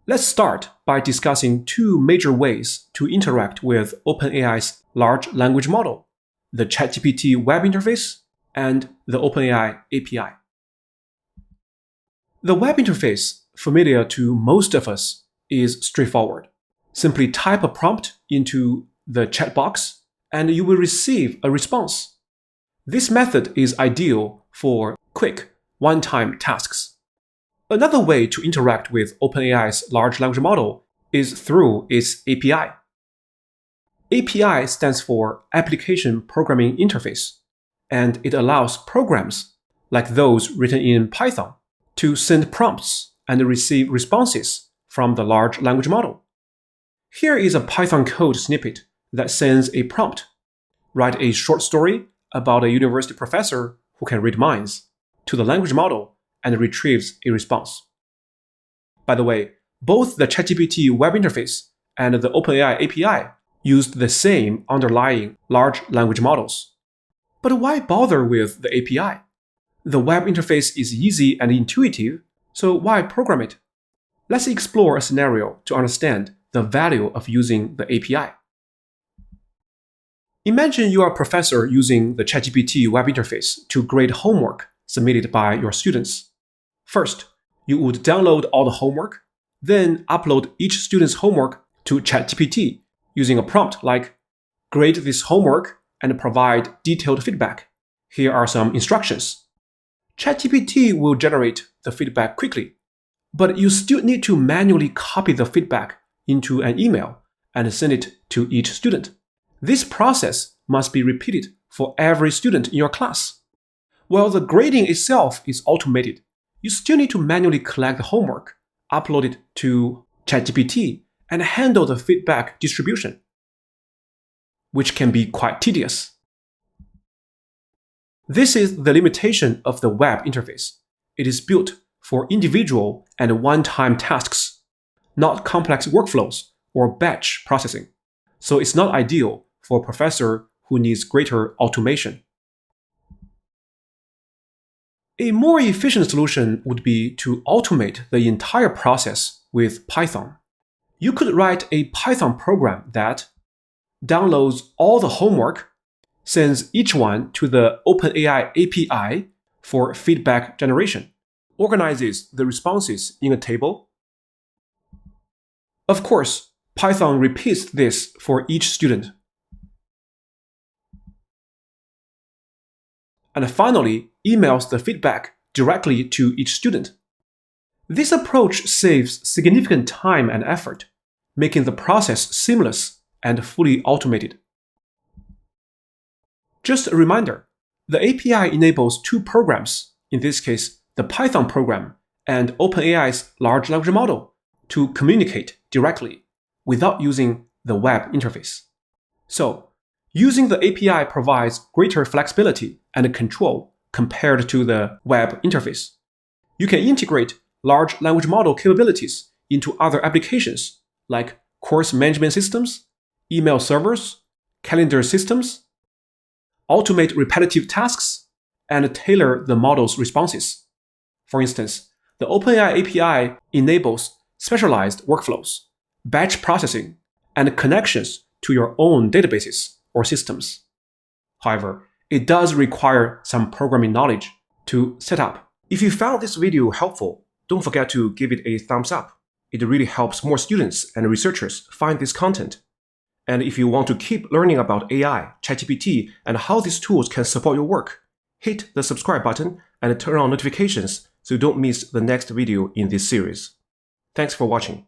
Let's start by discussing two major ways to interact with OpenAI's large language model, the ChatGPT web interface and the OpenAI API. The web interface, familiar to most of us, is straightforward. Simply type a prompt into the chat box and you will receive a response. This method is ideal for quick, one-time tasks. Another way to interact with OpenAI's large language model is through its API. API stands for Application Programming Interface, and it allows programs, like those written in Python, to send prompts and receive responses from the large language model. Here is a Python code snippet that sends a prompt. Write a short story about a university professor who can read minds to the language model and retrieves a response. By the way, both the ChatGPT web interface and the OpenAI API used the same underlying large language models. But why bother with the API? The web interface is easy and intuitive, so why program it? Let's explore a scenario to understand the value of using the API. Imagine you are a professor using the ChatGPT web interface to grade homework submitted by your students. First, you would download all the homework, then upload each student's homework to ChatGPT using a prompt like, grade this homework and provide detailed feedback. Here are some instructions. ChatGPT will generate the feedback quickly, but you still need to manually copy the feedback into an email and send it to each student. This process must be repeated for every student in your class. While the grading itself is automated, you still need to manually collect the homework, upload it to ChatGPT, and handle the feedback distribution, which can be quite tedious. This is the limitation of the web interface. It is built for individual and one-time tasks, not complex workflows or batch processing. So it's not ideal for a professor who needs greater automation. A more efficient solution would be to automate the entire process with Python. You could write a Python program that downloads all the homework, sends each one to the OpenAI API for feedback generation, organizes the responses in a table. Of course, Python repeats this for each student. And finally, emails the feedback directly to each student. This approach saves significant time and effort, making the process seamless and fully automated. Just a reminder, the API enables two programs, in this case, the Python program and OpenAI's large language model, to communicate directly without using the web interface. So, using the API provides greater flexibility and control compared to the web interface. You can integrate large language model capabilities into other applications like course management systems, email servers, calendar systems, automate repetitive tasks, and tailor the model's responses. For instance, the OpenAI API enables specialized workflows, batch processing, and connections to your own databases or systems. However, it does require some programming knowledge to set up. If you found this video helpful, don't forget to give it a thumbs up. It really helps more students and researchers find this content. And if you want to keep learning about AI, ChatGPT, and how these tools can support your work, hit the subscribe button and turn on notifications so you don't miss the next video in this series. Thanks for watching.